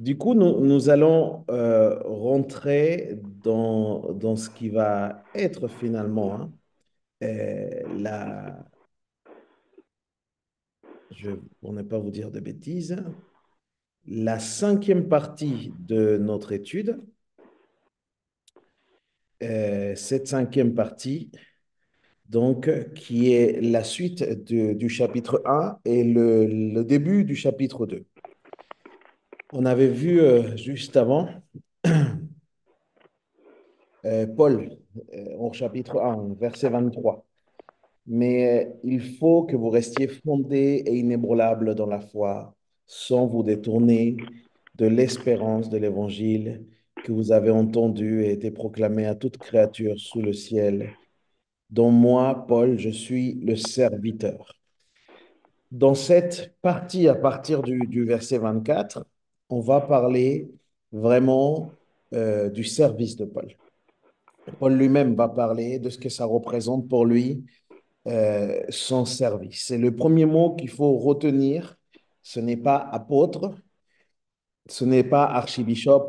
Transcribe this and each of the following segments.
Du coup, nous allons rentrer dans ce qui va être finalement la, pour ne pas vous dire de bêtises, la cinquième partie de notre étude. Cette cinquième partie, donc, qui est la suite du chapitre un et le début du chapitre 2. On avait vu juste avant Paul au chapitre un, verset 23. Mais il faut que vous restiez fondés et inébranlables dans la foi, sans vous détourner de l'espérance de l'évangile que vous avez entendu et été proclamé à toute créature sous le ciel, dont moi, Paul, je suis le serviteur. Dans cette partie, à partir du verset 24, on va parler vraiment du service de Paul. Paul lui-même va parler de ce que ça représente pour lui son service. C'est le premier mot qu'il faut retenir. Ce n'est pas apôtre, ce n'est pas archibishop,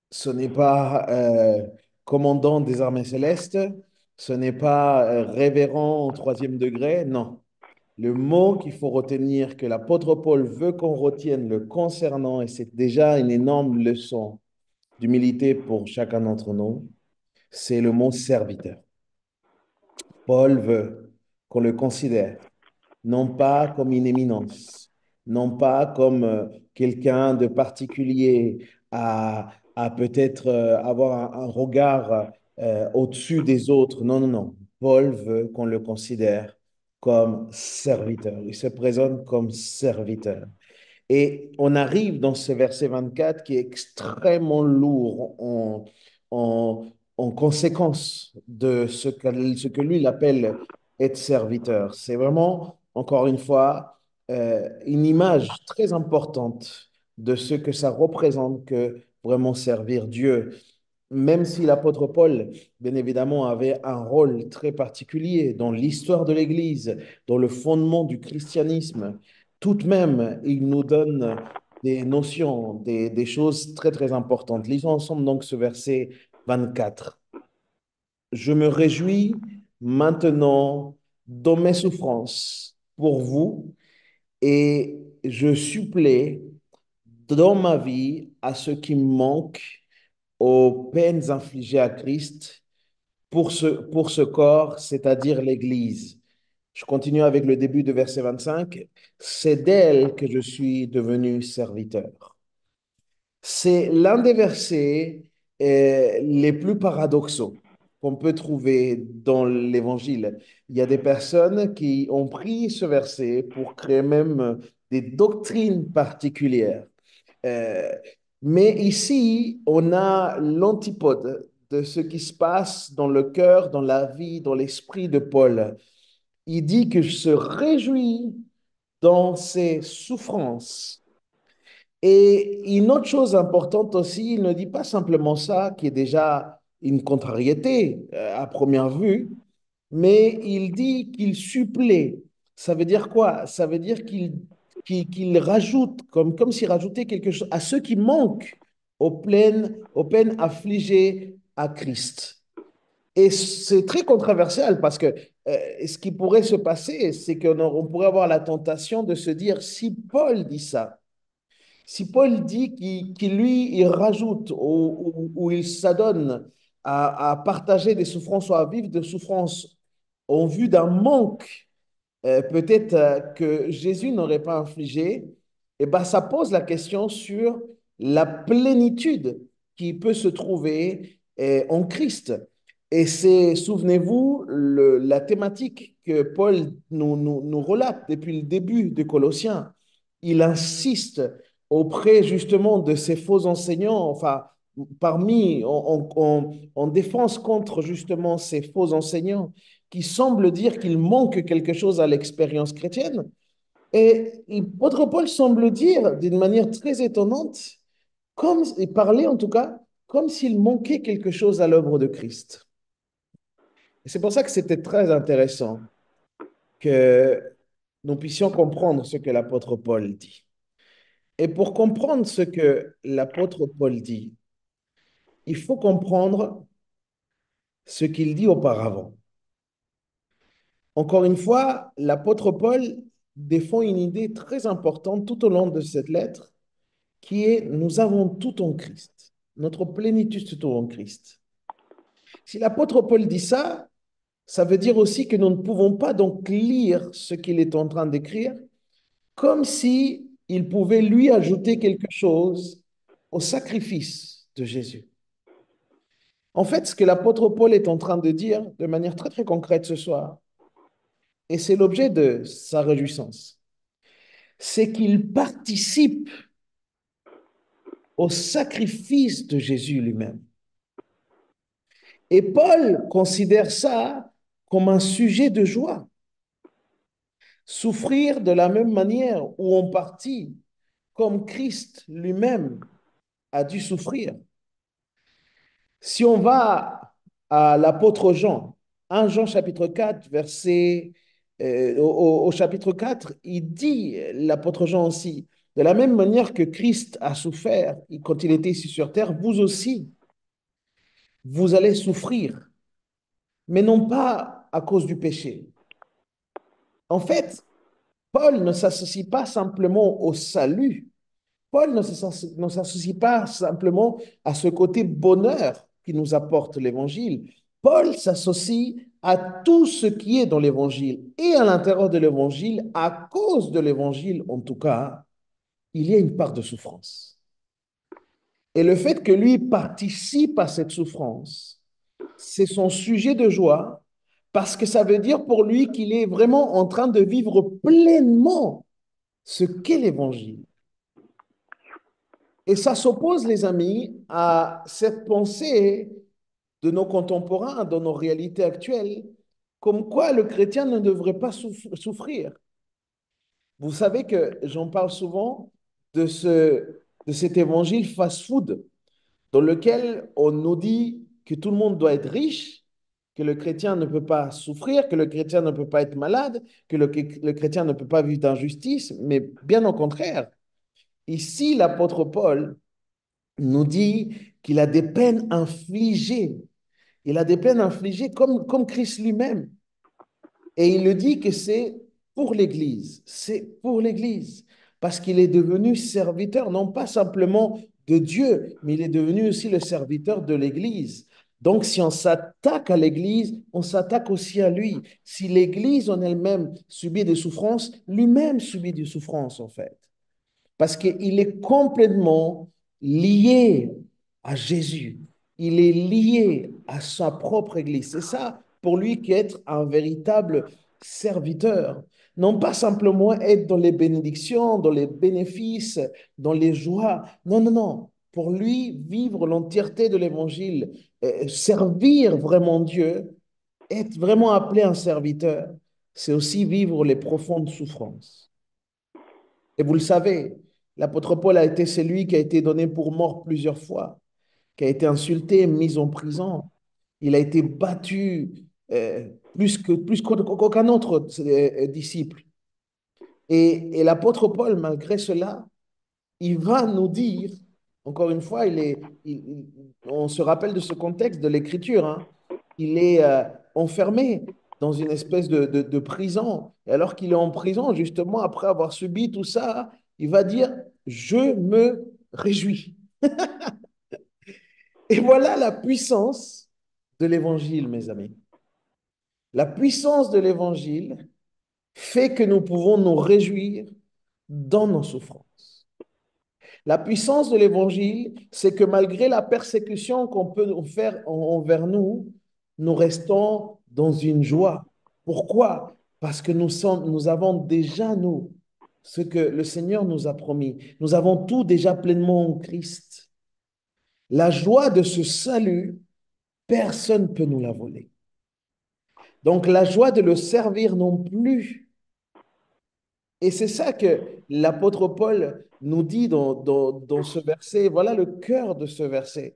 ce n'est pas commandant des armées célestes, ce n'est pas révérend au troisième degré. Non. Le mot qu'il faut retenir, que l'apôtre Paul veut qu'on retienne le concernant, et c'est déjà une énorme leçon d'humilité pour chacun d'entre nous, c'est le mot serviteur. Paul veut qu'on le considère non pas comme une éminence, non pas comme quelqu'un de particulier à peut-être avoir un regard au-dessus des autres. Non, non, non. Paul veut qu'on le considère comme serviteur. Il se présente comme serviteur. Et on arrive dans ce verset 24 qui est extrêmement lourd en, en conséquence de ce que lui il appelle être serviteur. C'est vraiment, encore une fois, une image très importante de ce que ça représente que vraiment servir Dieu. Même si l'apôtre Paul, bien évidemment, avait un rôle très particulier dans l'histoire de l'Église, dans le fondement du christianisme, tout de même, il nous donne des notions, des choses très, très importantes. Lisons ensemble donc ce verset 24. Je me réjouis maintenant dans mes souffrances pour vous et je supplée dans ma vie à ce qui me manque aux peines infligées à Christ pour ce corps, c'est-à-dire l'Église. Je continue avec le début de verset 25. C'est d'elle que je suis devenu serviteur. C'est l'un des versets les plus paradoxaux qu'on peut trouver dans l'Évangile. Il y a des personnes qui ont pris ce verset pour créer même des doctrines particulières. Euh, mais ici, on a l'antipode de ce qui se passe dans le cœur, dans la vie, dans l'esprit de Paul. Il dit que je se réjouis dans ses souffrances. Et une autre chose importante aussi, il ne dit pas simplement ça, qui est déjà une contrariété à première vue, mais il dit qu'il supplée. Ça veut dire quoi? Ça veut dire qu'il rajoute, comme s'il rajoutait quelque chose à ceux qui manquent aux peines affligées à Christ. Et c'est très controversial parce que ce qui pourrait se passer, c'est qu'on pourrait avoir la tentation de se dire, si Paul dit ça, si Paul dit lui, il rajoute ou il s'adonne à partager des souffrances ou à vivre des souffrances en vue d'un manque, peut-être que Jésus n'aurait pas infligé, et ben, ça pose la question sur la plénitude qui peut se trouver en Christ. Et c'est, souvenez-vous, la thématique que Paul nous relate depuis le début de Colossiens. Il insiste auprès justement de ces faux enseignants, enfin, en défense contre justement ces faux enseignants qui semblent dire qu'il manque quelque chose à l'expérience chrétienne. Et l'apôtre Paul semble dire d'une manière très étonnante, comme, et parler en tout cas, comme s'il manquait quelque chose à l'œuvre de Christ. Et c'est pour ça que c'était très intéressant que nous puissions comprendre ce que l'apôtre Paul dit. Et pour comprendre ce que l'apôtre Paul dit, il faut comprendre ce qu'il dit auparavant. Encore une fois, l'apôtre Paul défend une idée très importante tout au long de cette lettre, qui est nous avons tout en Christ. Notre plénitude se trouve en Christ. Si l'apôtre Paul dit ça, ça veut dire aussi que nous ne pouvons pas donc lire ce qu'il est en train d'écrire comme si il pouvait lui ajouter quelque chose au sacrifice de Jésus. En fait, ce que l'apôtre Paul est en train de dire de manière très très concrète ce soir, et c'est l'objet de sa réjouissance, c'est qu'il participe au sacrifice de Jésus lui-même. Et Paul considère ça comme un sujet de joie. Souffrir de la même manière ou en partie, comme Christ lui-même a dû souffrir. Si on va à l'apôtre Jean, 1 Jean chapitre 4, au chapitre 4, il dit, l'apôtre Jean aussi, de la même manière que Christ a souffert quand il était ici sur terre, vous aussi, vous allez souffrir, mais non pas à cause du péché. En fait, Paul ne s'associe pas simplement au salut. Paul ne s'associe pas simplement à ce côté bonheur qui nous apporte l'Évangile. Paul s'associe à tout ce qui est dans l'Évangile. Et à l'intérieur de l'Évangile, à cause de l'Évangile en tout cas, il y a une part de souffrance. Et le fait que lui participe à cette souffrance, c'est son sujet de joie parce que ça veut dire pour lui qu'il est vraiment en train de vivre pleinement ce qu'est l'Évangile. Et ça s'oppose, les amis, à cette pensée de nos contemporains, dans nos réalités actuelles, comme quoi le chrétien ne devrait pas souffrir. Vous savez que j'en parle souvent de cet évangile fast-food, dans lequel on nous dit que tout le monde doit être riche, que le chrétien ne peut pas souffrir, que le chrétien ne peut pas être malade, que le chrétien ne peut pas vivre d'injustice, mais bien au contraire. Ici, l'apôtre Paul nous dit qu'il a des peines infligées. Il a des peines infligées comme Christ lui-même. Et il le dit que c'est pour l'Église. C'est pour l'Église. Parce qu'il est devenu serviteur, non pas simplement de Dieu, mais il est devenu aussi le serviteur de l'Église. Donc, si on s'attaque à l'Église, on s'attaque aussi à lui. Si l'Église en elle-même subit des souffrances, lui-même subit des souffrances, en fait. Parce qu'il est complètement lié à Jésus. Il est lié à sa propre Église. C'est ça pour lui qu'être un véritable serviteur. Non pas simplement être dans les bénédictions, dans les bénéfices, dans les joies. Non, non, non. Pour lui, vivre l'entièreté de l'Évangile, servir vraiment Dieu, être vraiment appelé un serviteur, c'est aussi vivre les profondes souffrances. Et vous le savez, l'apôtre Paul a été celui qui a été donné pour mort plusieurs fois, qui a été insulté, mis en prison. Il a été battu plus qu'aucun autre disciple. Et l'apôtre Paul, malgré cela, il va nous dire, encore une fois, on se rappelle de ce contexte de l'Écriture, hein, il est enfermé dans une espèce de prison. Et alors qu'il est en prison, justement, après avoir subi tout ça, il va dire, je me réjouis. Et voilà la puissance de l'Évangile, mes amis. La puissance de l'Évangile fait que nous pouvons nous réjouir dans nos souffrances. La puissance de l'Évangile, c'est que malgré la persécution qu'on peut faire envers nous, nous restons dans une joie. Pourquoi? Parce que nous avons déjà, nous, ce que le Seigneur nous a promis. Nous avons tout déjà pleinement en Christ. La joie de ce salut, personne ne peut nous la voler. Donc la joie de le servir non plus. Et c'est ça que l'apôtre Paul nous dit dans ce verset. Voilà le cœur de ce verset.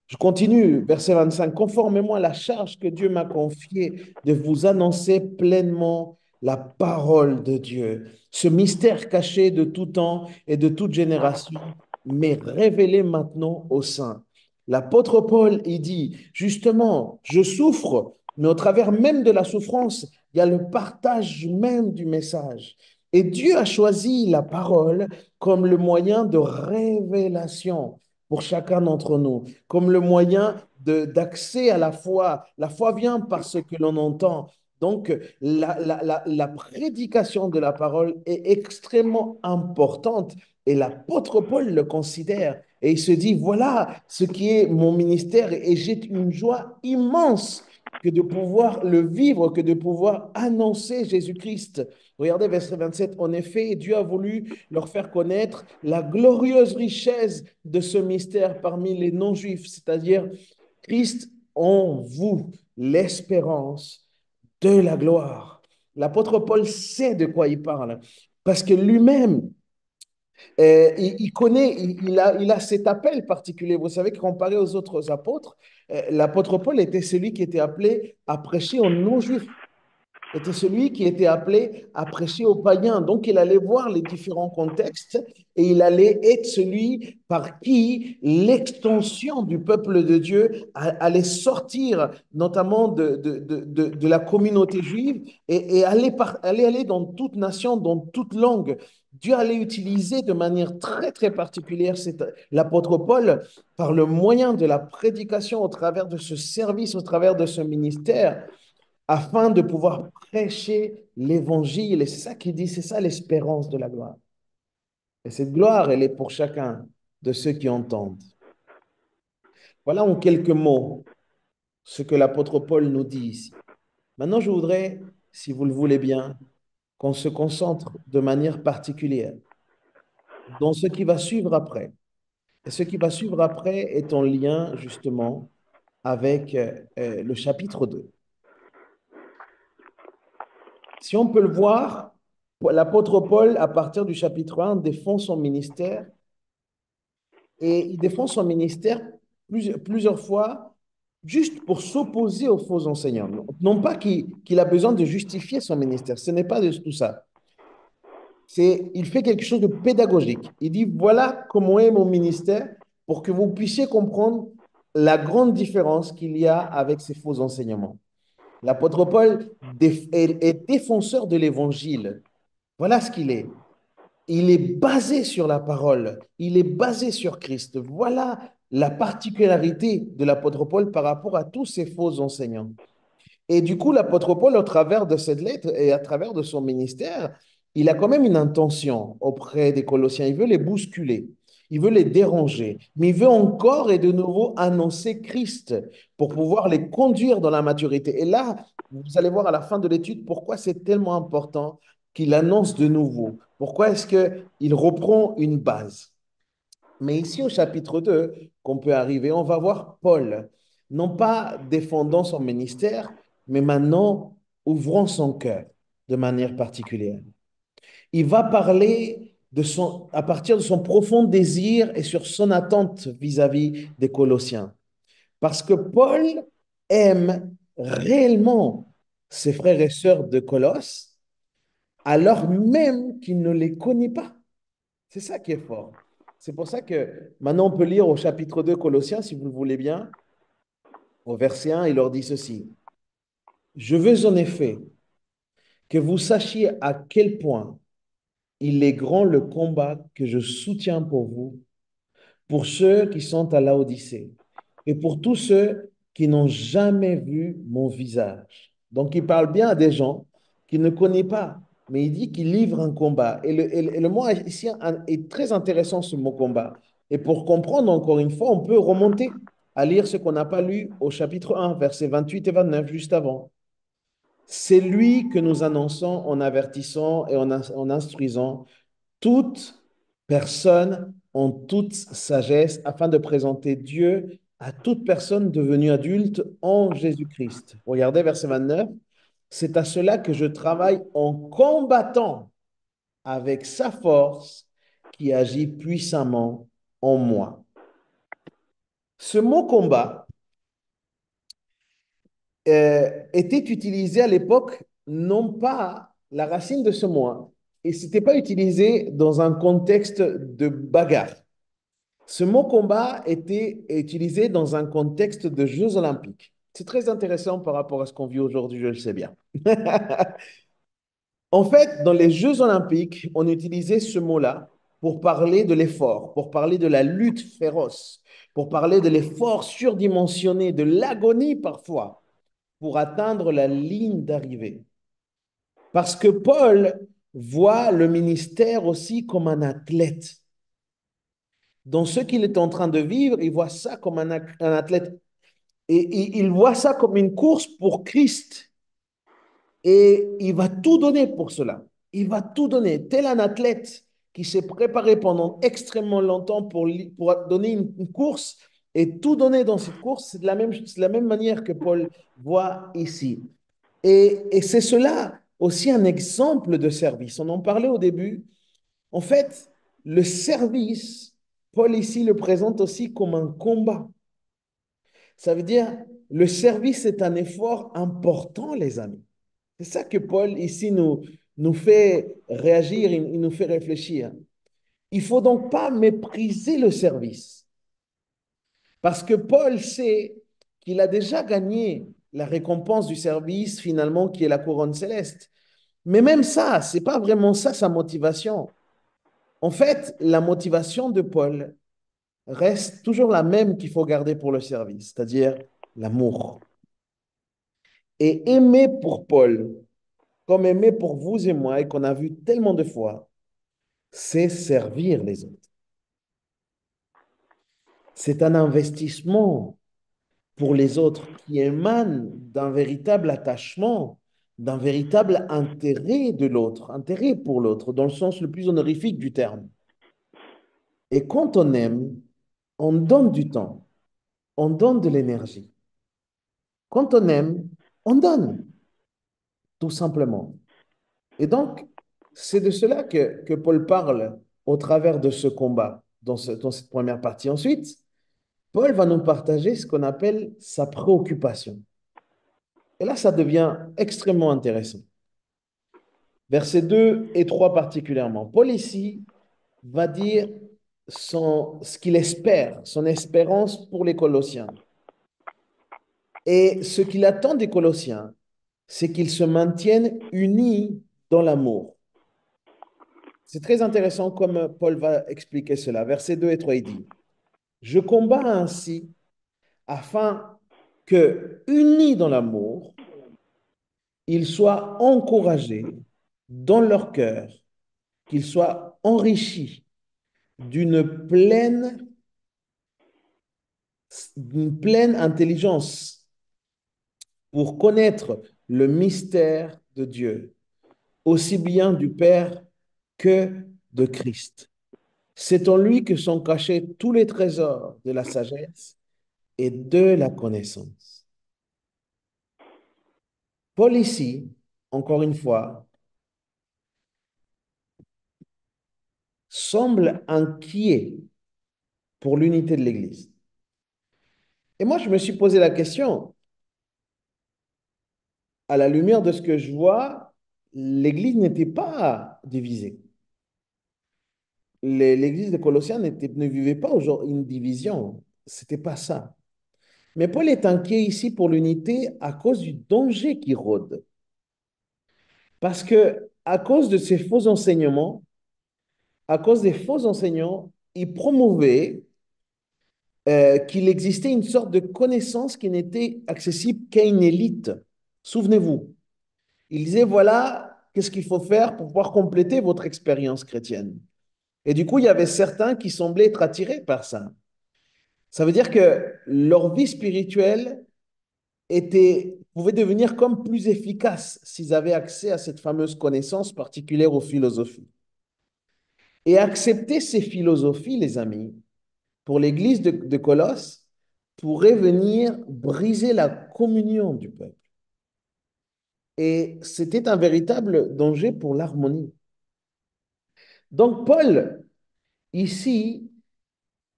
Je continue, verset 25. Conformément à la charge que Dieu m'a confiée de vous annoncer pleinement la parole de Dieu, ce mystère caché de tout temps et de toute génération, mais révélé maintenant aux saints. L'apôtre Paul, il dit, justement, je souffre, mais au travers même de la souffrance, il y a le partage même du message. Et Dieu a choisi la parole comme le moyen de révélation pour chacun d'entre nous, comme le moyen d'accès à la foi. La foi vient par ce que l'on entend. Donc, la prédication de la parole est extrêmement importante et l'apôtre Paul le considère et il se dit, voilà ce qui est mon ministère et j'ai une joie immense que de pouvoir le vivre, que de pouvoir annoncer Jésus-Christ. Regardez verset 27. En effet, Dieu a voulu leur faire connaître la glorieuse richesse de ce mystère parmi les non-juifs, c'est-à-dire Christ en vous, l'espérance de la gloire. L'apôtre Paul sait de quoi il parle parce que lui-même, il connaît, il a cet appel particulier. Vous savez que comparé aux autres apôtres, l'apôtre Paul était celui qui était appelé à prêcher aux non-juifs, était celui qui était appelé à prêcher aux païens. Donc, il allait voir les différents contextes et il allait être celui par qui l'extension du peuple de Dieu allait sortir, notamment de la communauté juive et aller dans toute nation, dans toute langue. Dieu allait utiliser de manière très, très particulière l'apôtre Paul par le moyen de la prédication au travers de ce service, au travers de ce ministère afin de pouvoir prêcher l'évangile. Et c'est ça qu'il dit, c'est ça l'espérance de la gloire. Et cette gloire, elle est pour chacun de ceux qui entendent. Voilà en quelques mots ce que l'apôtre Paul nous dit ici. Maintenant, je voudrais, si vous le voulez bien, qu'on se concentre de manière particulière dans ce qui va suivre après. Et ce qui va suivre après est en lien justement avec le chapitre 2. Si on peut le voir, l'apôtre Paul, à partir du chapitre 1, défend son ministère et il défend son ministère plusieurs fois juste pour s'opposer aux faux enseignants. Non pas qu'il a besoin de justifier son ministère, ce n'est pas de tout ça. Il fait quelque chose de pédagogique. Il dit, voilà comment est mon ministère pour que vous puissiez comprendre la grande différence qu'il y a avec ces faux enseignements. L'apôtre Paul est défenseur de l'évangile. Voilà ce qu'il est. Il est basé sur la parole. Il est basé sur Christ. Voilà la particularité de l'apôtre Paul par rapport à tous ces faux enseignants. Et du coup, l'apôtre Paul, au travers de cette lettre et à travers de son ministère, il a quand même une intention auprès des Colossiens. Il veut les bousculer, il veut les déranger, mais il veut encore et de nouveau annoncer Christ pour pouvoir les conduire dans la maturité. Et là, vous allez voir à la fin de l'étude pourquoi c'est tellement important qu'il annonce de nouveau. Pourquoi est-ce qu'il reprend une base? Mais ici, au chapitre 2, qu'on peut arriver, on va voir Paul, non pas défendant son ministère, mais maintenant ouvrant son cœur de manière particulière. Il va parler à partir de son profond désir et sur son attente vis-à-vis des Colossiens. Parce que Paul aime réellement ses frères et sœurs de Colosse, alors même qu'il ne les connaît pas. C'est ça qui est fort. C'est pour ça que maintenant on peut lire au chapitre 2 Colossiens, si vous le voulez bien, au verset 1, il leur dit ceci. Je veux en effet que vous sachiez à quel point il est grand le combat que je soutiens pour vous, pour ceux qui sont à Laodicée et pour tous ceux qui n'ont jamais vu mon visage. Donc il parle bien à des gens qu'il ne connaît pas, mais il dit qu'il livre un combat. Et le mot ici est très intéressant, ce mot combat. Et pour comprendre encore une fois, on peut remonter à lire ce qu'on n'a pas lu au chapitre 1, versets 28 et 29, juste avant. C'est lui que nous annonçons en avertissant et en instruisant toute personne en toute sagesse afin de présenter Dieu à toute personne devenue adulte en Jésus-Christ. Regardez verset 29. C'est à cela que je travaille en combattant avec sa force qui agit puissamment en moi. Ce mot combat était utilisé à l'époque non pas la racine de ce mot, et ce n'était pas utilisé dans un contexte de bagarre. Ce mot combat était utilisé dans un contexte de Jeux olympiques. C'est très intéressant par rapport à ce qu'on vit aujourd'hui, je le sais bien. En fait, dans les Jeux olympiques, on utilisait ce mot-là pour parler de l'effort, pour parler de la lutte féroce, pour parler de l'effort surdimensionné, de l'agonie parfois, pour atteindre la ligne d'arrivée. Parce que Paul voit le ministère aussi comme un athlète. Dans ce qu'il est en train de vivre, il voit ça comme un athlète. Et il voit ça comme une course pour Christ. Et il va tout donner pour cela. Il va tout donner. Tel un athlète qui s'est préparé pendant extrêmement longtemps pour donner une course et tout donner dans cette course, c'est de la même manière que Paul voit ici. Et c'est cela aussi un exemple de service. On en parlait au début. En fait, le service, Paul ici le présente aussi comme un combat. Ça veut dire, le service est un effort important, les amis. C'est ça que Paul ici nous fait réagir, il nous fait réfléchir. Il ne faut donc pas mépriser le service, parce que Paul sait qu'il a déjà gagné la récompense du service finalement qui est la couronne céleste. Mais même ça, ce n'est pas vraiment ça sa motivation. En fait, la motivation de Paul reste toujours la même qu'il faut garder pour le service, c'est-à-dire l'amour. Et aimer pour Paul, comme aimer pour vous et moi, et qu'on a vu tellement de fois, c'est servir les autres. C'est un investissement pour les autres qui émane d'un véritable attachement, d'un véritable intérêt de l'autre, intérêt pour l'autre, dans le sens le plus honorifique du terme. Et quand on aime, on donne du temps, on donne de l'énergie. Quand on aime, on donne, tout simplement. Et donc, c'est de cela que Paul parle au travers de ce combat, dans cette première partie. Ensuite, Paul va nous partager ce qu'on appelle sa préoccupation. Et là, ça devient extrêmement intéressant. Versets 2 et 3 particulièrement. Paul ici va dire ce qu'il espère, son espérance pour les Colossiens. Et ce qu'il attend des Colossiens, c'est qu'ils se maintiennent unis dans l'amour. C'est très intéressant comme Paul va expliquer cela. Versets 2 et 3, il dit, je combats ainsi afin que, unis dans l'amour, ils soient encouragés dans leur cœur, qu'ils soient enrichis d'une pleine, d'une pleine intelligence pour connaître le mystère de Dieu, aussi bien du Père que de Christ. C'est en lui que sont cachés tous les trésors de la sagesse et de la connaissance. Paul ici, encore une fois, semble inquiet pour l'unité de l'Église. Et moi, je me suis posé la question, à la lumière de ce que je vois, l'Église n'était pas divisée. L'Église de Colossiens ne vivait pas une division. C'était pas ça. Mais Paul est inquiet ici pour l'unité à cause du danger qui rôde. Parce que à cause de ces faux enseignements, à cause des faux enseignants, il promouvait qu'il existait une sorte de connaissance qui n'était accessible qu'à une élite. Souvenez-vous, il disait, voilà, qu'est-ce qu'il faut faire pour pouvoir compléter votre expérience chrétienne. Et du coup, il y avait certains qui semblaient être attirés par ça. Ça veut dire que leur vie spirituelle pouvait devenir comme plus efficace s'ils avaient accès à cette fameuse connaissance particulière aux philosophies. Et accepter ces philosophies, les amis, pour l'église de Colosse, pourrait venir briser la communion du peuple. Et c'était un véritable danger pour l'harmonie. Donc Paul, ici,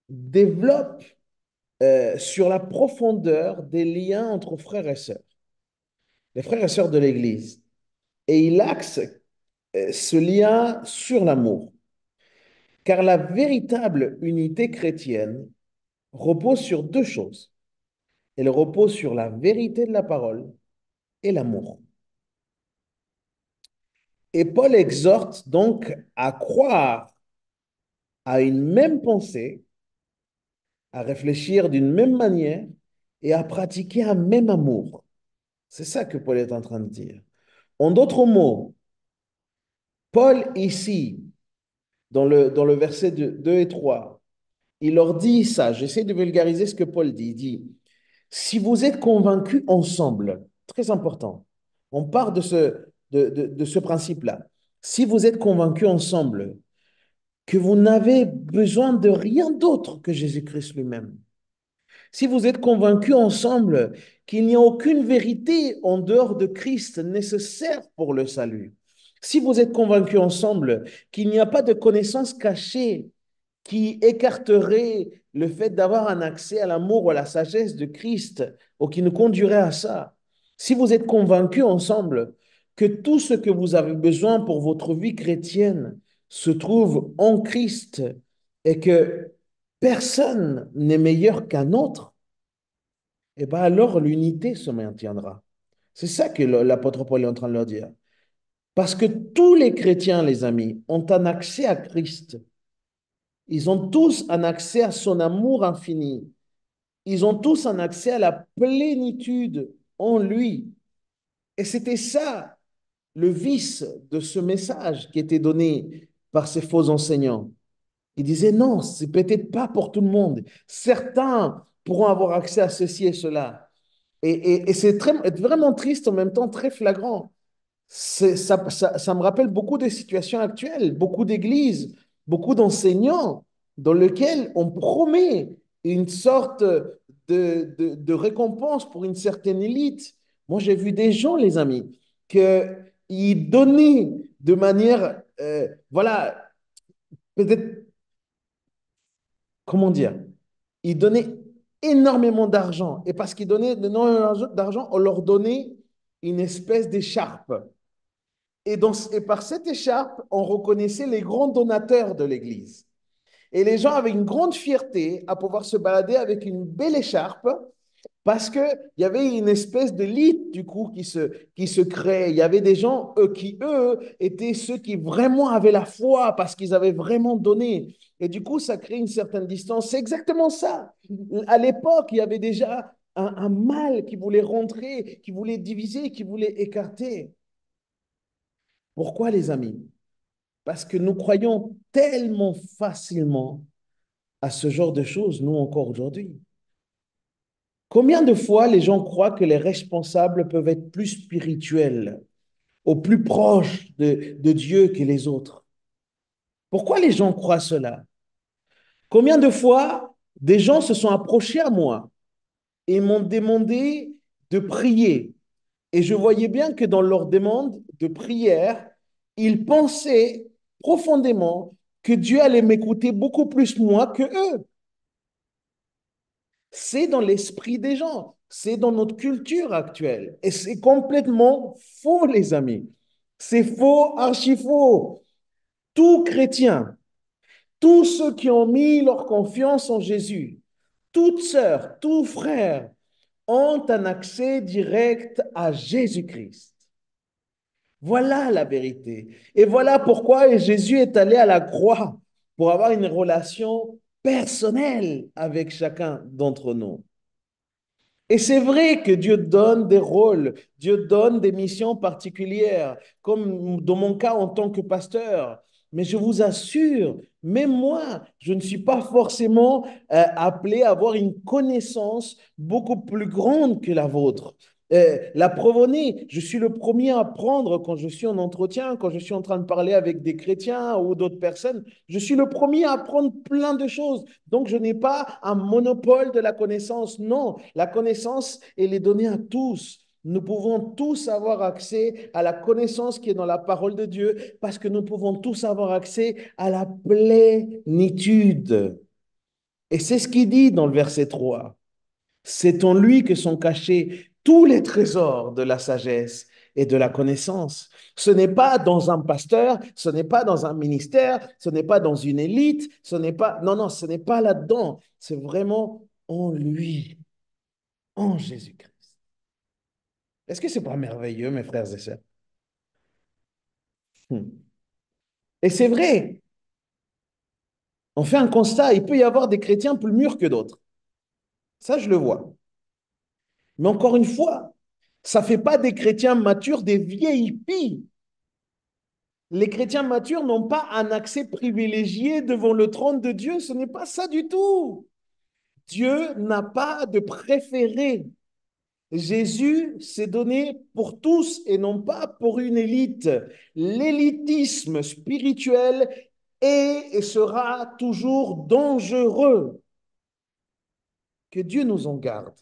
développe sur la profondeur des liens entre frères et sœurs, les frères et sœurs de l'Église. Et il axe ce lien sur l'amour. Car la véritable unité chrétienne repose sur deux choses. Elle repose sur la vérité de la parole et l'amour. Et Paul exhorte donc à croire à une même pensée, à réfléchir d'une même manière et à pratiquer un même amour. C'est ça que Paul est en train de dire. En d'autres mots, Paul ici, dans le verset 2 et 3, il leur dit ça. J'essaie de vulgariser ce que Paul dit. Il dit, si vous êtes convaincus ensemble, très important, on part de ce principe-là. Si vous êtes convaincus ensemble que vous n'avez besoin de rien d'autre que Jésus-Christ lui-même, si vous êtes convaincus ensemble qu'il n'y a aucune vérité en dehors de Christ nécessaire pour le salut, si vous êtes convaincus ensemble qu'il n'y a pas de connaissance cachée qui écarterait le fait d'avoir un accès à l'amour ou à la sagesse de Christ, ou qui nous conduirait à ça, si vous êtes convaincus ensemble que tout ce que vous avez besoin pour votre vie chrétienne se trouve en Christ et que personne n'est meilleur qu'un autre, et bien alors l'unité se maintiendra. C'est ça que l'apôtre Paul est en train de leur dire. Parce que tous les chrétiens, les amis, ont un accès à Christ. Ils ont tous un accès à son amour infini. Ils ont tous un accès à la plénitude en lui. Et c'était ça le vice de ce message qui était donné par ces faux enseignants. Ils disaient non, c'est peut-être pas pour tout le monde. Certains pourront avoir accès à ceci et cela. Et c'est vraiment triste en même temps, très flagrant. Ça me rappelle beaucoup de situations actuelles, beaucoup d'églises, beaucoup d'enseignants dans lesquels on promet une sorte de récompense pour une certaine élite. Moi, j'ai vu des gens, les amis, qu'ils donnaient de manière, voilà, peut-être, comment dire, ils donnaient énormément d'argent. Et parce qu'ils donnaient énormément d'argent, on leur donnait une espèce d'écharpe. Et par cette écharpe, on reconnaissait les grands donateurs de l'Église. Et les gens avaient une grande fierté à pouvoir se balader avec une belle écharpe parce qu'il y avait une espèce de lite, du coup, qui se créait. Il y avait des gens eux, étaient ceux qui vraiment avaient la foi parce qu'ils avaient vraiment donné. Et du coup, ça crée une certaine distance. C'est exactement ça. À l'époque, il y avait déjà un mal qui voulait rentrer, qui voulait diviser, qui voulait écarter. Pourquoi, les amis? Parce que nous croyons tellement facilement à ce genre de choses, nous encore aujourd'hui. Combien de fois les gens croient que les responsables peuvent être plus spirituels, ou plus proches de Dieu que les autres? Pourquoi les gens croient cela? Combien de fois des gens se sont approchés à moi et m'ont demandé de prier? Et je voyais bien que dans leur demande de prière, ils pensaient profondément que Dieu allait m'écouter beaucoup plus moi que eux. C'est dans l'esprit des gens, c'est dans notre culture actuelle. Et c'est complètement faux, les amis. C'est faux, archi faux. Tout chrétien, tous ceux qui ont mis leur confiance en Jésus, toute sœur, tout frère, ont un accès direct à Jésus-Christ. Voilà la vérité. Et voilà pourquoi Jésus est allé à la croix pour avoir une relation personnelle avec chacun d'entre nous. Et c'est vrai que Dieu donne des rôles, Dieu donne des missions particulières, comme dans mon cas en tant que pasteur. Mais je vous assure, même moi, je ne suis pas forcément appelé à avoir une connaissance beaucoup plus grande que la vôtre. La preuve en est, je suis le premier à apprendre quand je suis en entretien, quand je suis en train de parler avec des chrétiens ou d'autres personnes. Je suis le premier à apprendre plein de choses. Donc, je n'ai pas un monopole de la connaissance. Non, la connaissance, elle est donnée à tous. Nous pouvons tous avoir accès à la connaissance qui est dans la parole de Dieu parce que nous pouvons tous avoir accès à la plénitude. Et c'est ce qu'il dit dans le verset 3. C'est en lui que sont cachés tous les trésors de la sagesse et de la connaissance. Ce n'est pas dans un pasteur, ce n'est pas dans un ministère, ce n'est pas dans une élite, ce n'est pas... Non, non, ce n'est pas là-dedans. C'est vraiment en lui, en Jésus-Christ. Est-ce que c'est pas merveilleux, mes frères et sœurs? Hmm. Et c'est vrai, on fait un constat, il peut y avoir des chrétiens plus mûrs que d'autres. Ça, je le vois. Mais encore une fois, ça ne fait pas des chrétiens matures des vieilles filles. Les chrétiens matures n'ont pas un accès privilégié devant le trône de Dieu. Ce n'est pas ça du tout. Dieu n'a pas de préféré. Jésus s'est donné pour tous et non pas pour une élite. L'élitisme spirituel est et sera toujours dangereux. Que Dieu nous en garde.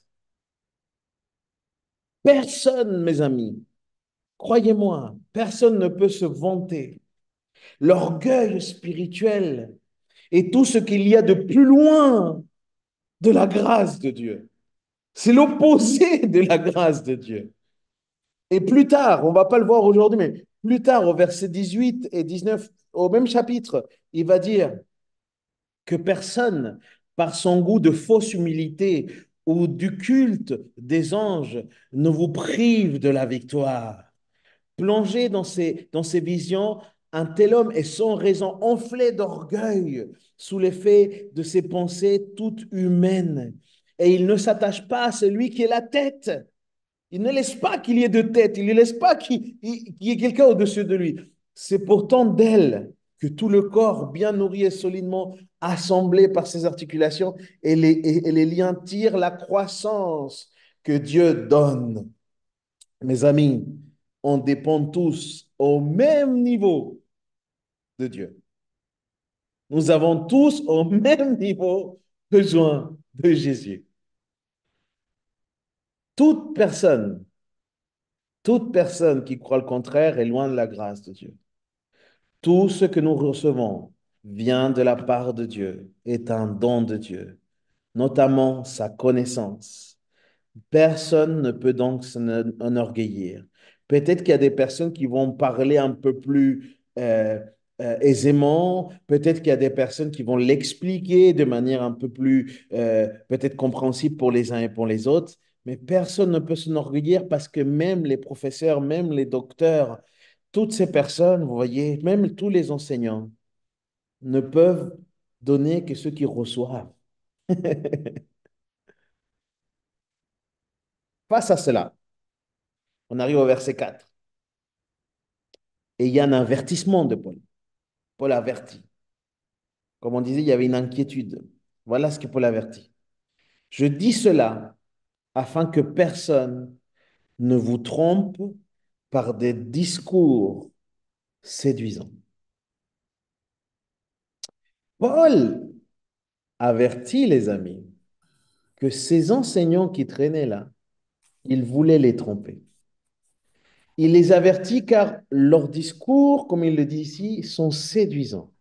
Personne, mes amis, croyez-moi, personne ne peut se vanter. L'orgueil spirituel est tout ce qu'il y a de plus loin de la grâce de Dieu. C'est l'opposé de la grâce de Dieu. Et plus tard, on ne va pas le voir aujourd'hui, mais plus tard, au verset 18 et 19, au même chapitre, il va dire que personne, par son goût de fausse humilité ou du culte des anges, ne vous prive de la victoire. Plongé dans ces visions, un tel homme est sans raison enflé d'orgueil sous l'effet de ses pensées toutes humaines. Et il ne s'attache pas à celui qui est la tête. Il ne laisse pas qu'il y ait de tête, il ne laisse pas qu'il y ait quelqu'un au-dessus de lui. C'est pourtant d'elle que tout le corps, bien nourri et solidement assemblé par ses articulations et les liens tirent la croissance que Dieu donne. Mes amis, on dépend tous au même niveau de Dieu. Nous avons tous au même niveau besoin de Jésus. Toute personne, toute personne qui croit le contraire est loin de la grâce de Dieu. Tout ce que nous recevons vient de la part de Dieu, est un don de Dieu, notamment sa connaissance. Personne ne peut donc s'enorgueillir. Peut-être qu'il y a des personnes qui vont parler un peu plus aisément, peut-être qu'il y a des personnes qui vont l'expliquer de manière un peu plus peut-être compréhensible pour les uns et pour les autres, mais personne ne peut s'enorgueillir parce que même les professeurs, même les docteurs, toutes ces personnes, vous voyez, même tous les enseignants ne peuvent donner que ce qu'ils reçoivent. Face à cela, on arrive au verset 4. Et il y a un avertissement de Paul. Paul avertit. Comme on disait, il y avait une inquiétude. Voilà ce que Paul avertit. Je dis cela afin que personne ne vous trompe par des discours séduisants. Paul avertit les amis que ces enseignants qui traînaient là, ils voulaient les tromper. Il les avertit car leurs discours, comme il le dit ici, sont séduisants.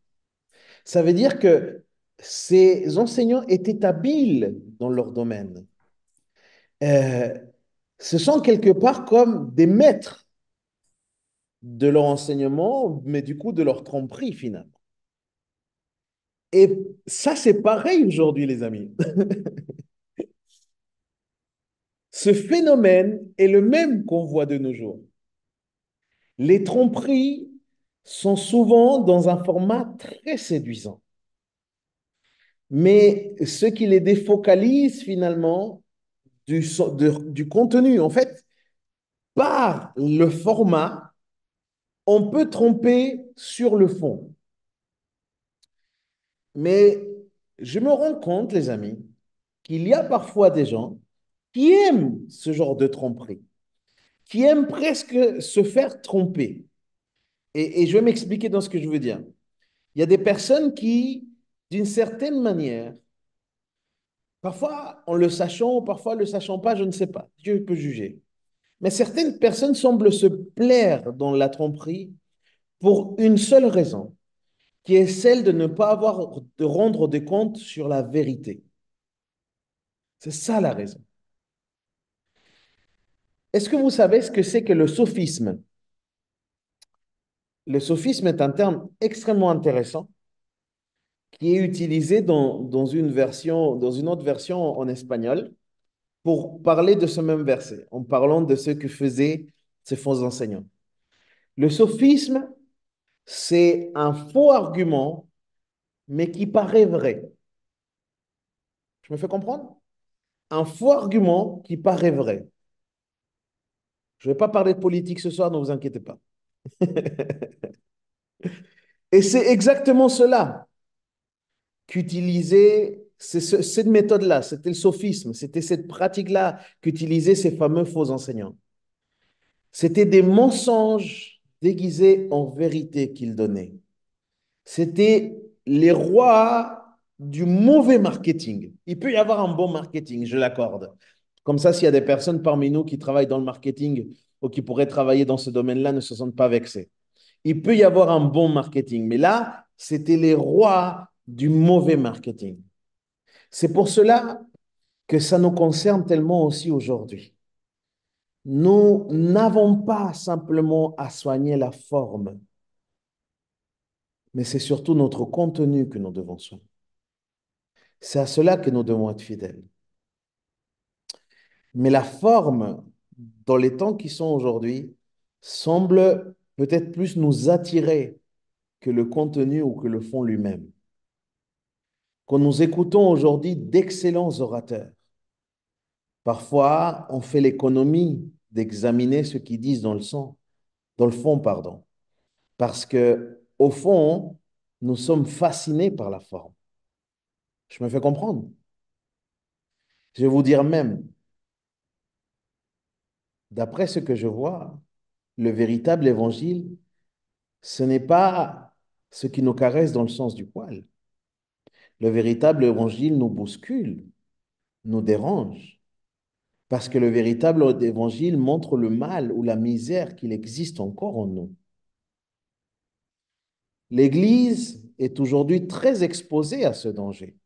Ça veut dire que ces enseignants étaient habiles dans leur domaine. Euh, Ce sont quelque part comme des maîtres de leur enseignement, mais du coup de leur tromperie finalement. Et ça, c'est pareil aujourd'hui, les amis. Ce phénomène est le même qu'on voit de nos jours. Les tromperies sont souvent dans un format très séduisant. Mais ce qui les défocalise finalement du contenu, en fait, par le format, on peut tromper sur le fond. Mais je me rends compte, les amis, qu'il y a parfois des gens qui aiment ce genre de tromperie, qui aiment presque se faire tromper. Et je vais m'expliquer dans ce que je veux dire. Il y a des personnes qui, d'une certaine manière, parfois en le sachant, parfois en le sachant pas, je ne sais pas, Dieu peut juger. Mais certaines personnes semblent se plaire dans la tromperie pour une seule raison, qui est celle de ne pas avoir de rendre des comptes sur la vérité. C'est ça la raison. Est-ce que vous savez ce que c'est que le sophisme? Le sophisme est un terme extrêmement intéressant qui est utilisé dans une version, dans une autre version en espagnol pour parler de ce même verset, en parlant de ce que faisaient ces faux enseignants. Le sophisme, c'est un faux argument, mais qui paraît vrai. Je me fais comprendre? Un faux argument qui paraît vrai. Je ne vais pas parler de politique ce soir, ne vous inquiétez pas. Et c'est exactement cela qu'utilisait, cette méthode-là, c'était le sophisme, c'était cette pratique-là qu'utilisaient ces fameux faux enseignants. C'était des mensonges déguisés en vérité qu'ils donnaient. C'était les rois du mauvais marketing. Il peut y avoir un bon marketing, je l'accorde. Comme ça, s'il y a des personnes parmi nous qui travaillent dans le marketing ou qui pourraient travailler dans ce domaine-là, ne se sentent pas vexés. Il peut y avoir un bon marketing, mais là, c'était les rois du mauvais marketing. C'est pour cela que ça nous concerne tellement aussi aujourd'hui. Nous n'avons pas simplement à soigner la forme, mais c'est surtout notre contenu que nous devons soigner. C'est à cela que nous devons être fidèles. Mais la forme, dans les temps qui sont aujourd'hui, semble peut-être plus nous attirer que le contenu ou que le fond lui-même. Quand nous écoutons aujourd'hui d'excellents orateurs, parfois on fait l'économie d'examiner ce qu'ils disent dans le fond, pardon, parce que au fond, nous sommes fascinés par la forme. Je me fais comprendre. Je vais vous dire même, d'après ce que je vois, le véritable évangile, ce n'est pas ce qui nous caresse dans le sens du poil. Le véritable évangile nous bouscule, nous dérange, parce que le véritable évangile montre le mal ou la misère qu'il existe encore en nous. L'Église est aujourd'hui très exposée à ce danger,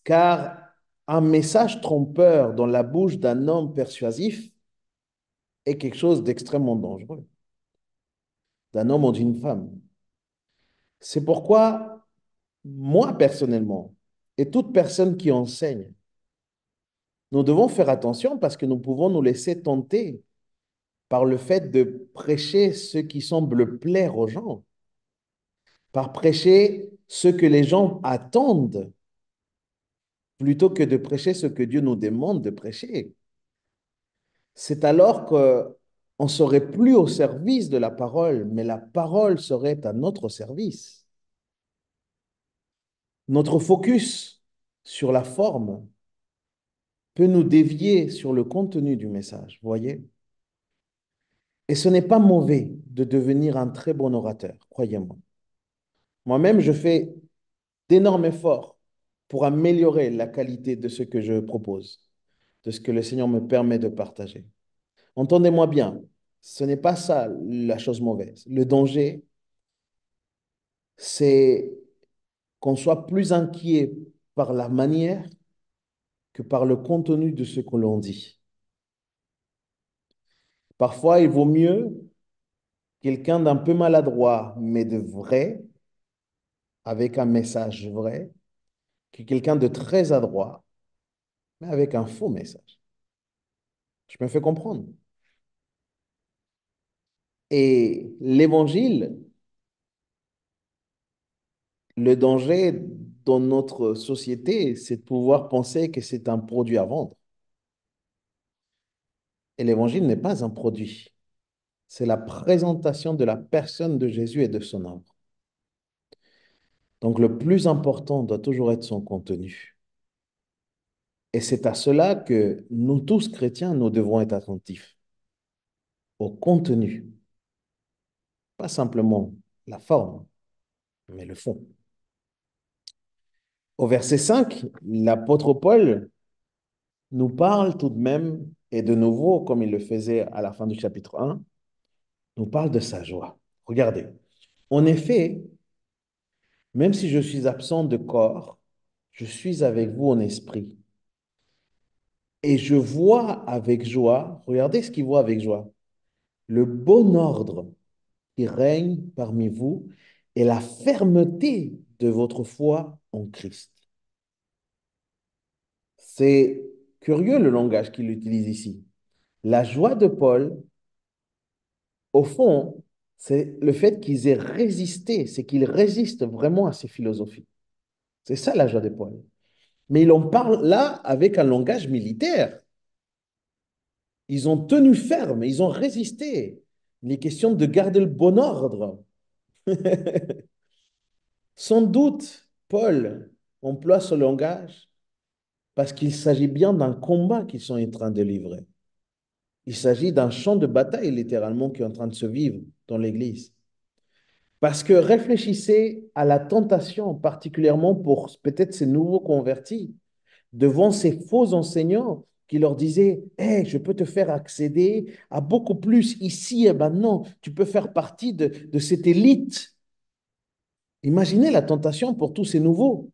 car un message trompeur dans la bouche d'un homme persuasif est quelque chose d'extrêmement dangereux, d'un homme ou d'une femme. C'est pourquoi, moi personnellement, et toute personne qui enseigne, nous devons faire attention parce que nous pouvons nous laisser tenter par le fait de prêcher ce qui semble plaire aux gens, par prêcher ce que les gens attendent, plutôt que de prêcher ce que Dieu nous demande de prêcher. C'est alors qu'on ne serait plus au service de la parole, mais la parole serait à notre service. Notre focus sur la forme peut nous dévier sur le contenu du message, vous voyez? Et ce n'est pas mauvais de devenir un très bon orateur, croyez-moi. Moi-même, je fais d'énormes efforts pour améliorer la qualité de ce que je propose, de ce que le Seigneur me permet de partager. Entendez-moi bien, ce n'est pas ça la chose mauvaise. Le danger, c'est qu'on soit plus inquiet par la manière que par le contenu de ce que l'on dit. Parfois, il vaut mieux quelqu'un d'un peu maladroit, mais de vrai, avec un message vrai, que quelqu'un de très adroit, mais avec un faux message. Je me fais comprendre. Et l'évangile, le danger dans notre société, c'est de pouvoir penser que c'est un produit à vendre. Et l'évangile n'est pas un produit. C'est la présentation de la personne de Jésus et de son œuvre. Donc le plus important doit toujours être son contenu. Et c'est à cela que nous tous chrétiens, nous devons être attentifs au contenu, pas simplement la forme, mais le fond. Au verset 5, l'apôtre Paul nous parle tout de même, et de nouveau, comme il le faisait à la fin du chapitre 1, nous parle de sa joie. Regardez, en effet, même si je suis absent de corps, je suis avec vous en esprit. Et je vois avec joie, regardez ce qu'il voit avec joie, le bon ordre qui règne parmi vous et la fermeté de votre foi en Christ. C'est curieux le langage qu'il utilise ici. La joie de Paul, au fond, c'est le fait qu'ils aient résisté, c'est qu'ils résistent vraiment à ces philosophies. C'est ça la joie de Paul. Mais il en parle là avec un langage militaire. Ils ont tenu ferme, ils ont résisté. Il est question de garder le bon ordre. Sans doute, Paul emploie ce langage parce qu'il s'agit bien d'un combat qu'ils sont en train de livrer. Il s'agit d'un champ de bataille, littéralement, qui est en train de se vivre dans l'Église. Parce que réfléchissez à la tentation, particulièrement pour peut-être ces nouveaux convertis, devant ces faux enseignants qui leur disaient, hey, je peux te faire accéder à beaucoup plus ici et maintenant. Tu peux faire partie de cette élite. Imaginez la tentation pour tous ces nouveaux.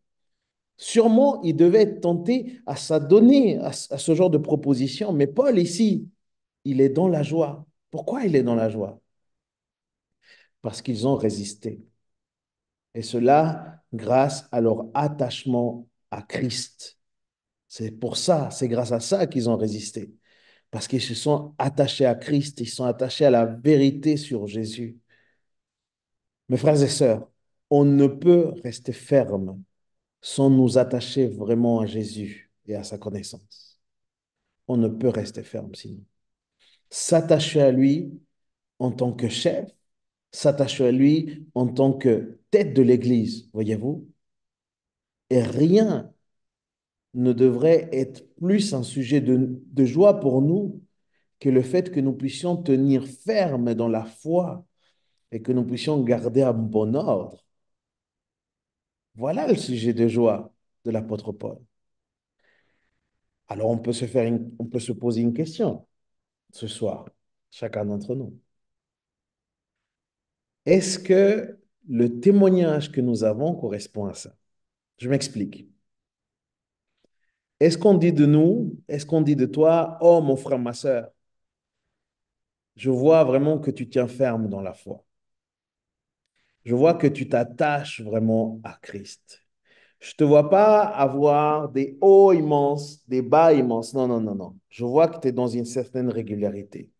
Sûrement, ils devaient être tentés à s'adonner à ce genre de proposition. Mais Paul, ici, il est dans la joie. Pourquoi il est dans la joie? Parce qu'ils ont résisté. Et cela grâce à leur attachement à Christ. C'est pour ça, c'est grâce à ça qu'ils ont résisté. Parce qu'ils se sont attachés à Christ, ils sont attachés à la vérité sur Jésus. Mes frères et sœurs, on ne peut rester ferme sans nous attacher vraiment à Jésus et à sa connaissance. On ne peut rester ferme sinon. S'attacher à lui en tant que chef, s'attacher à lui en tant que tête de l'Église, voyez-vous, et rien ne devrait être plus un sujet de joie pour nous que le fait que nous puissions tenir ferme dans la foi et que nous puissions garder un bon ordre. Voilà le sujet de joie de l'apôtre Paul. Alors on peut se poser une question ce soir, chacun d'entre nous. Est-ce que le témoignage que nous avons correspond à ça? Je m'explique. Est-ce qu'on dit de nous, est-ce qu'on dit de toi, oh mon frère, ma soeur, je vois vraiment que tu tiens ferme dans la foi. Je vois que tu t'attaches vraiment à Christ. Je ne te vois pas avoir des hauts immenses, des bas immenses. Non, non, non, non. Je vois que tu es dans une certaine régularité.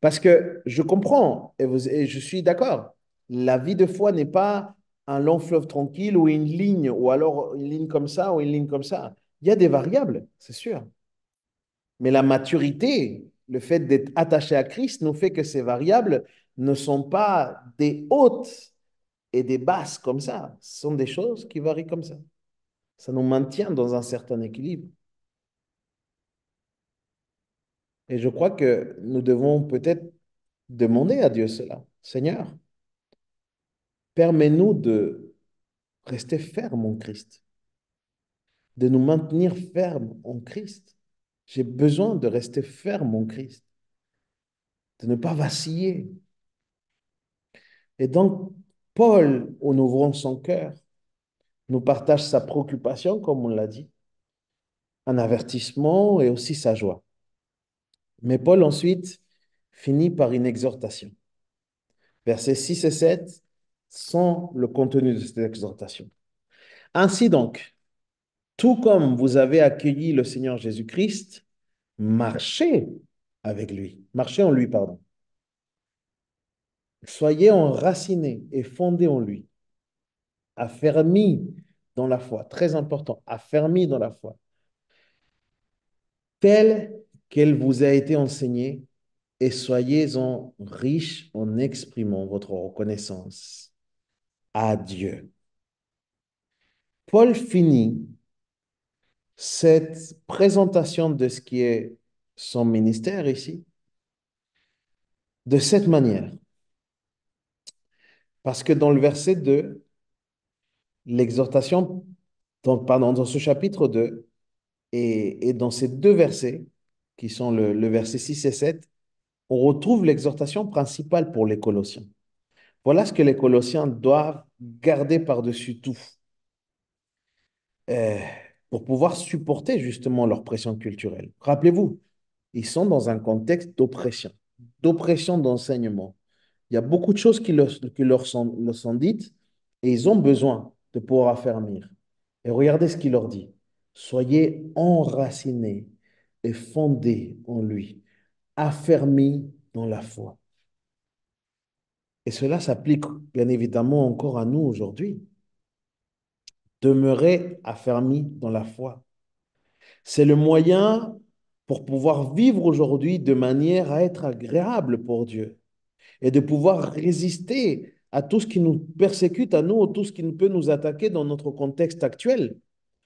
Parce que je comprends et je suis d'accord. La vie de foi n'est pas un long fleuve tranquille ou une ligne, ou alors une ligne comme ça ou une ligne comme ça. Il y a des variables, c'est sûr. Mais la maturité, le fait d'être attaché à Christ, nous fait que ces variables ne sont pas des hautes et des basses comme ça. Ce sont des choses qui varient comme ça. Ça nous maintient dans un certain équilibre. Et je crois que nous devons peut-être demander à Dieu cela. Seigneur, permets-nous de rester fermes en Christ, de nous maintenir fermes en Christ. J'ai besoin de rester ferme en Christ, de ne pas vaciller. Et donc, Paul, en ouvrant son cœur, nous partage sa préoccupation, comme on l'a dit, un avertissement et aussi sa joie. Mais Paul ensuite finit par une exhortation. Versets 6 et 7 sont le contenu de cette exhortation. Ainsi donc, tout comme vous avez accueilli le Seigneur Jésus-Christ, marchez avec lui. Marchez en lui, pardon. Soyez enracinés et fondés en lui, affermis dans la foi. Très important, affermis dans la foi. Telle qu'elle vous a été enseignée, et soyez-en riches en exprimant votre reconnaissance à Dieu. Paul finit cette présentation de ce qui est son ministère ici de cette manière. Parce que dans le verset 2, l'exhortation, dans ce chapitre 2, et dans ces deux versets, qui sont le verset 6 et 7, on retrouve l'exhortation principale pour les Colossiens. Voilà ce que les Colossiens doivent garder par-dessus tout. Euh, pour pouvoir supporter justement leur pression culturelle. Rappelez-vous, ils sont dans un contexte d'oppression d'enseignement. Il y a beaucoup de choses leur sont dites et ils ont besoin de pouvoir affermir. Et regardez ce qu'il leur dit. Soyez enracinés et fondés en lui, affermis dans la foi. Et cela s'applique bien évidemment encore à nous aujourd'hui. Demeurez affermis dans la foi. C'est le moyen pour pouvoir vivre aujourd'hui de manière à être agréable pour Dieu et de pouvoir résister à tout ce qui nous persécute à nous, tout ce qui peut nous attaquer dans notre contexte actuel.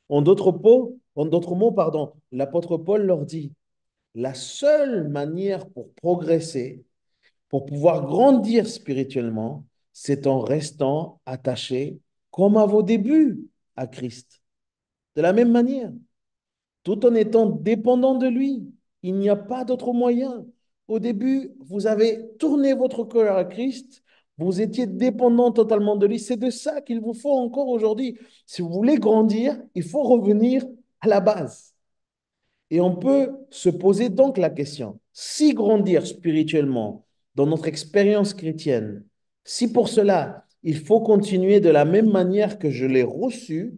En d'autres mots, pardon, l'apôtre Paul leur dit, la seule manière pour progresser, pour pouvoir grandir spirituellement, c'est en restant attaché, comme à vos débuts, à Christ. De la même manière, tout en étant dépendant de lui. Il n'y a pas d'autre moyen. Au début, vous avez tourné votre cœur à Christ, vous étiez dépendant totalement de lui. C'est de ça qu'il vous faut encore aujourd'hui. Si vous voulez grandir, il faut revenir à la base. Et on peut se poser donc la question, si grandir spirituellement dans notre expérience chrétienne, si pour cela, il faut continuer de la même manière que je l'ai reçu,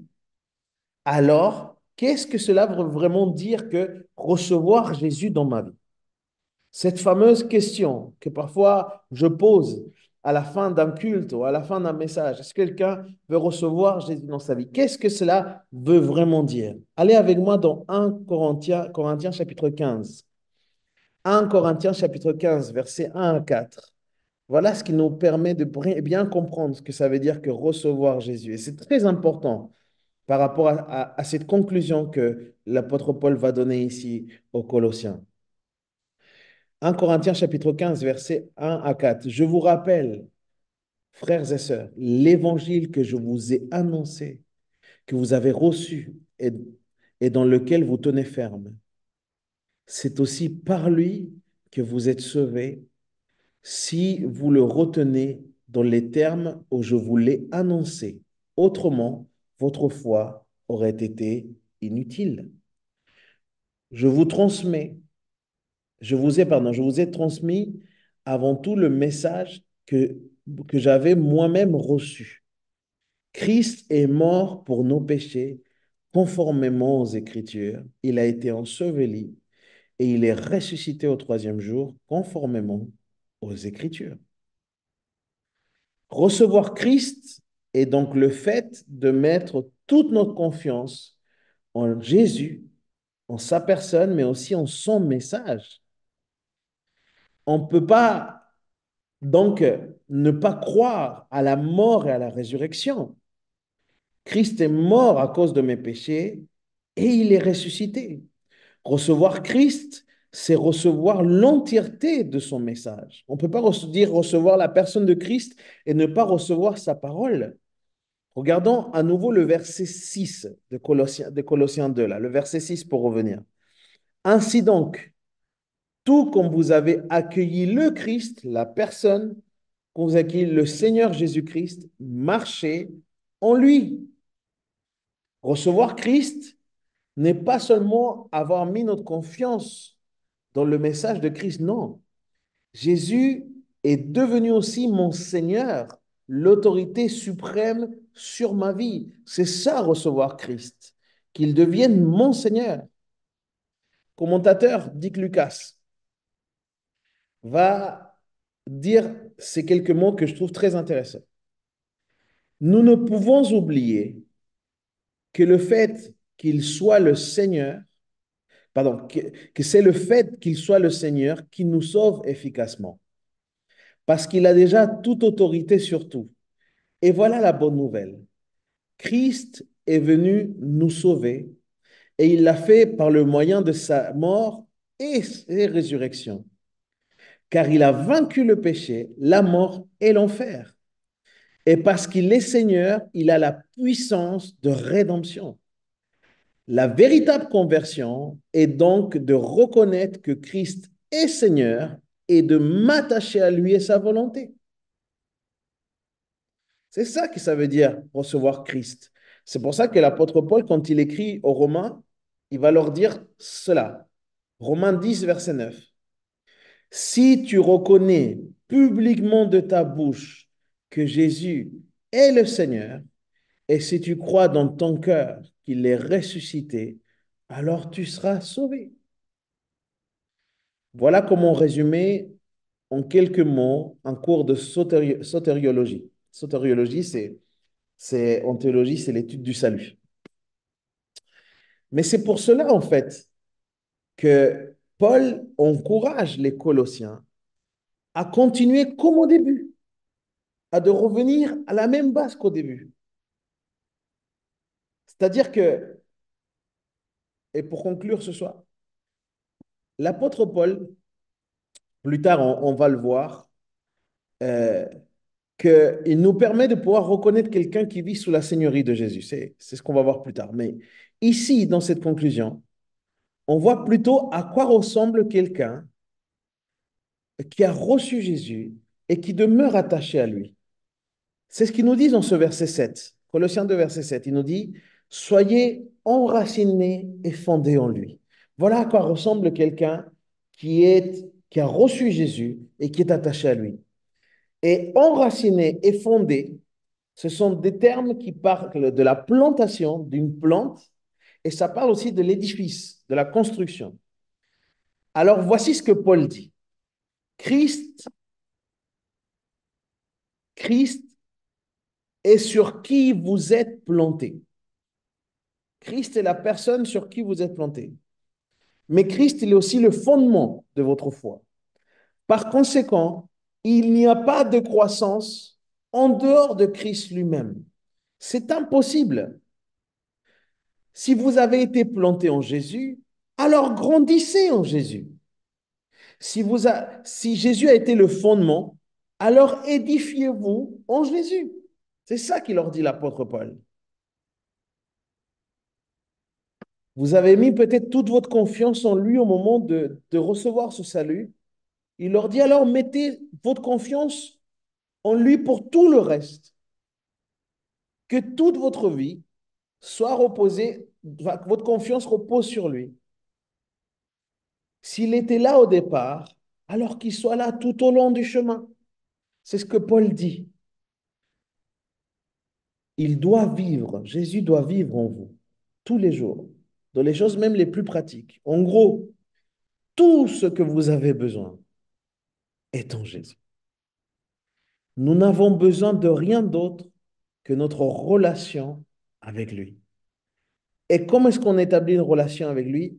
alors, qu'est-ce que cela veut vraiment dire que recevoir Jésus dans ma vie? Cette fameuse question que parfois je pose à la fin d'un culte ou à la fin d'un message, est-ce que quelqu'un veut recevoir Jésus dans sa vie? Qu'est-ce que cela veut vraiment dire? Allez avec moi dans 1 Corinthiens chapitre 15. 1 Corinthiens chapitre 15, versets 1 à 4. Voilà ce qui nous permet de bien comprendre ce que ça veut dire que recevoir Jésus. Et c'est très important par rapport à cette conclusion que l'apôtre Paul va donner ici aux Colossiens. 1 Corinthiens chapitre 15, versets 1 à 4. Je vous rappelle, frères et sœurs, l'évangile que je vous ai annoncé, que vous avez reçu et dans lequel vous tenez ferme. C'est aussi par lui que vous êtes sauvés si vous le retenez dans les termes où je vous l'ai annoncé. Autrement, votre foi aurait été inutile. Je vous transmets, je vous ai transmis avant tout le message que j'avais moi-même reçu. Christ est mort pour nos péchés, conformément aux Écritures. Il a été enseveli et il est ressuscité au troisième jour, conformément aux Écritures. Recevoir Christ est donc le fait de mettre toute notre confiance en Jésus, en sa personne, mais aussi en son message. On ne peut pas donc ne pas croire à la mort et à la résurrection. Christ est mort à cause de mes péchés et il est ressuscité. Recevoir Christ, c'est recevoir l'entièreté de son message. On ne peut pas dire recevoir la personne de Christ et ne pas recevoir sa parole. Regardons à nouveau le verset 6 de Colossiens 2, là, le verset 6 pour revenir. Ainsi donc, tout comme vous avez accueilli le Christ, la personne, comme vous avez accueilli le Seigneur Jésus-Christ, marchez en lui. Recevoir Christ n'est pas seulement avoir mis notre confiance dans le message de Christ, non. Jésus est devenu aussi mon Seigneur, l'autorité suprême sur ma vie. C'est ça, recevoir Christ, qu'il devienne mon Seigneur. Commentateur Dick Lucas va dire ces quelques mots que je trouve très intéressants. Nous ne pouvons oublier que le fait qu'il soit le Seigneur, pardon, que c'est le fait qu'il soit le Seigneur qui nous sauve efficacement. Parce qu'il a déjà toute autorité sur tout. Et voilà la bonne nouvelle. Christ est venu nous sauver et il l'a fait par le moyen de sa mort et sa résurrection. Car il a vaincu le péché, la mort et l'enfer. Et parce qu'il est Seigneur, il a la puissance de rédemption. La véritable conversion est donc de reconnaître que Christ est Seigneur et de m'attacher à lui et sa volonté. C'est ça que ça veut dire recevoir Christ. C'est pour ça que l'apôtre Paul, quand il écrit aux Romains, il va leur dire cela. Romains 10, verset 9. Si tu reconnais publiquement de ta bouche que Jésus est le Seigneur, et si tu crois dans ton cœur qu'il est ressuscité, alors tu seras sauvé. Voilà comment résumer en quelques mots un cours de sotériologie. Sotériologie, en théologie, c'est l'étude du salut. Mais c'est pour cela, en fait, que Paul encourage les Colossiens à continuer comme au début, à de revenir à la même base qu'au début. C'est-à-dire que, et pour conclure ce soir, l'apôtre Paul, plus tard on va le voir, euh, qu'il nous permet de pouvoir reconnaître quelqu'un qui vit sous la seigneurie de Jésus. C'est ce qu'on va voir plus tard. Mais ici, dans cette conclusion, on voit plutôt à quoi ressemble quelqu'un qui a reçu Jésus et qui demeure attaché à lui. C'est ce qu'il nous dit dans ce verset 7, Colossiens 2, verset 7. Il nous dit, soyez enracinés et fondés en lui. Voilà à quoi ressemble quelqu'un qui a reçu Jésus et qui est attaché à lui. Et enraciné et fondé, ce sont des termes qui parlent de la plantation d'une plante et ça parle aussi de l'édifice, de la construction. Alors voici ce que Paul dit. Christ, Christ est sur qui vous êtes planté. Christ est la personne sur qui vous êtes planté. Mais Christ, il est aussi le fondement de votre foi. Par conséquent, il n'y a pas de croissance en dehors de Christ lui-même. C'est impossible. Si vous avez été planté en Jésus, alors grandissez en Jésus. Si Jésus a été le fondement, alors édifiez-vous en Jésus. C'est ça qu'il leur dit l'apôtre Paul. Vous avez mis peut-être toute votre confiance en lui au moment de recevoir ce salut. Il leur dit alors mettez votre confiance en lui pour tout le reste. Que toute votre vie soit reposée, que votre confiance repose sur lui. S'il était là au départ, alors qu'il soit là tout au long du chemin. C'est ce que Paul dit. Il doit vivre, Jésus doit vivre en vous, tous les jours, dans les choses même les plus pratiques. En gros, tout ce que vous avez besoin est en Jésus. Nous n'avons besoin de rien d'autre que notre relation avec lui. Et comment est-ce qu'on établit une relation avec lui?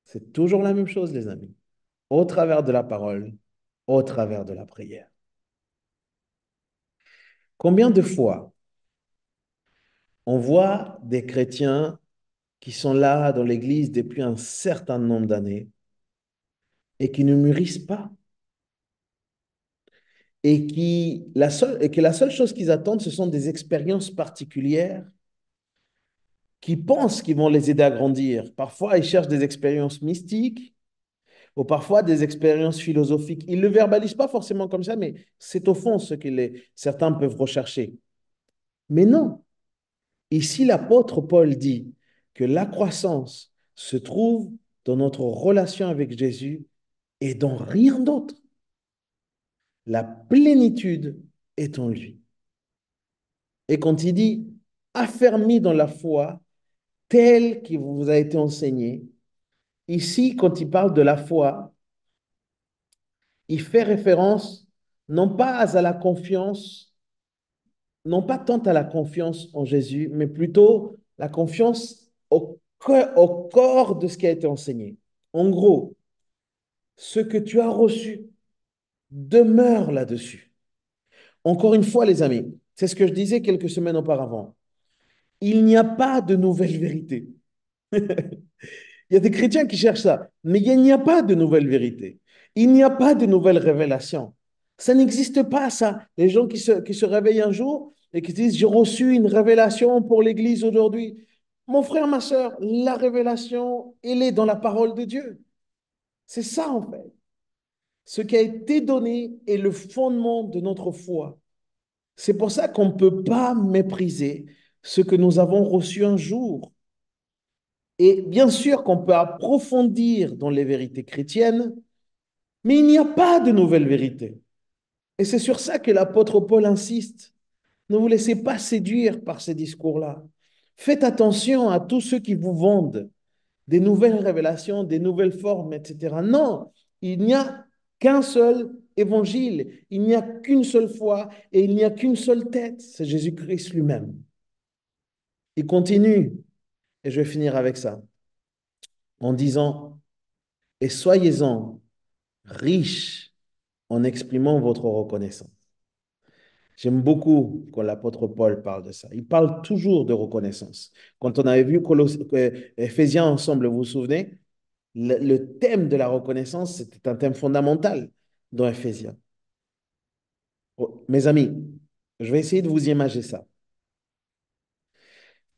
C'est toujours la même chose, les amis. Au travers de la parole, au travers de la prière. Combien de fois on voit des chrétiens qui sont là dans l'Église depuis un certain nombre d'années et qui ne mûrissent pas et que la seule chose qu'ils attendent, ce sont des expériences particulières qui pensent qu'ils vont les aider à grandir. Parfois, ils cherchent des expériences mystiques ou parfois des expériences philosophiques. Ils ne le verbalisent pas forcément comme ça, mais c'est au fond ce que certains peuvent rechercher. Mais non, ici l'apôtre Paul dit que la croissance se trouve dans notre relation avec Jésus et dans rien d'autre. La plénitude est en lui. Et quand il dit affermi dans la foi telle qui vous a été enseignée, ici, quand il parle de la foi, il fait référence non pas à la confiance, non pas tant à la confiance en Jésus, mais plutôt la confiance au corps de ce qui a été enseigné. En gros, ce que tu as reçu, demeure là-dessus. Encore une fois, les amis, c'est ce que je disais quelques semaines auparavant. Il n'y a pas de nouvelle vérité. Il y a des chrétiens qui cherchent ça, mais il n'y a pas de nouvelle vérité. Il n'y a pas de nouvelle révélation. Ça n'existe pas, ça. Les gens qui se réveillent un jour et qui disent, j'ai reçu une révélation pour l'Église aujourd'hui. Mon frère, ma soeur, la révélation, elle est dans la parole de Dieu. C'est ça, en fait. Ce qui a été donné est le fondement de notre foi. C'est pour ça qu'on ne peut pas mépriser ce que nous avons reçu un jour. Et bien sûr qu'on peut approfondir dans les vérités chrétiennes, mais il n'y a pas de nouvelle vérité. Et c'est sur ça que l'apôtre Paul insiste. Ne vous laissez pas séduire par ces discours-là. Faites attention à tous ceux qui vous vendent des nouvelles révélations, des nouvelles formes, etc. Non, il n'y a qu'un seul évangile, il n'y a qu'une seule foi et il n'y a qu'une seule tête, c'est Jésus-Christ lui-même. Il continue, et je vais finir avec ça, en disant, et soyez-en riches en exprimant votre reconnaissance. J'aime beaucoup quand l'apôtre Paul parle de ça. Il parle toujours de reconnaissance. Quand on avait vu Éphésiens ensemble, vous vous souvenez, le thème de la reconnaissance, c'était un thème fondamental dans Éphésiens. Oh, mes amis, je vais essayer de vous imager ça.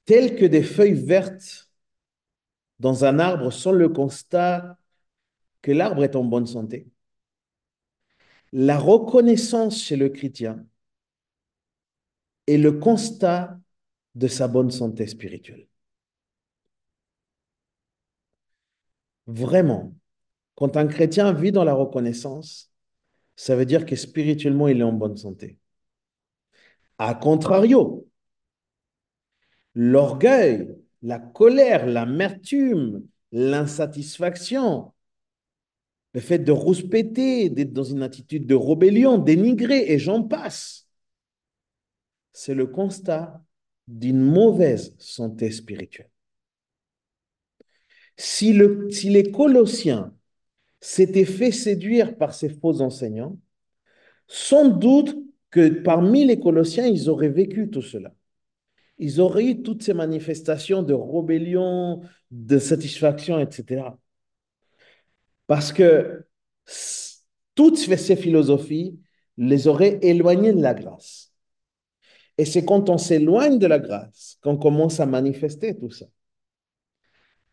Telles que des feuilles vertes dans un arbre sans le constat que l'arbre est en bonne santé. La reconnaissance chez le chrétien est le constat de sa bonne santé spirituelle. Vraiment, quand un chrétien vit dans la reconnaissance, ça veut dire que spirituellement, il est en bonne santé. A contrario, l'orgueil, la colère, l'amertume, l'insatisfaction, le fait de rouspéter, d'être dans une attitude de rébellion, dénigrer, et j'en passe, c'est le constat d'une mauvaise santé spirituelle. Si les Colossiens s'étaient fait séduire par ces faux enseignants, sans doute que parmi les Colossiens, ils auraient vécu tout cela. Ils auraient eu toutes ces manifestations de rébellion, de satisfaction, etc. Parce que toutes ces philosophies les auraient éloignés de la grâce. Et c'est quand on s'éloigne de la grâce qu'on commence à manifester tout ça.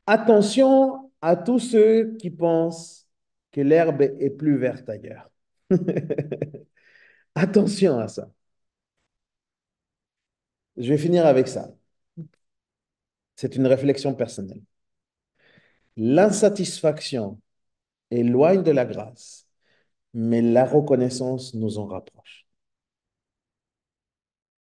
Attention à tous ceux qui pensent que l'herbe est plus verte ailleurs. Attention à ça. Je vais finir avec ça. C'est une réflexion personnelle. L'insatisfaction éloigne de la grâce, mais la reconnaissance nous en rapproche.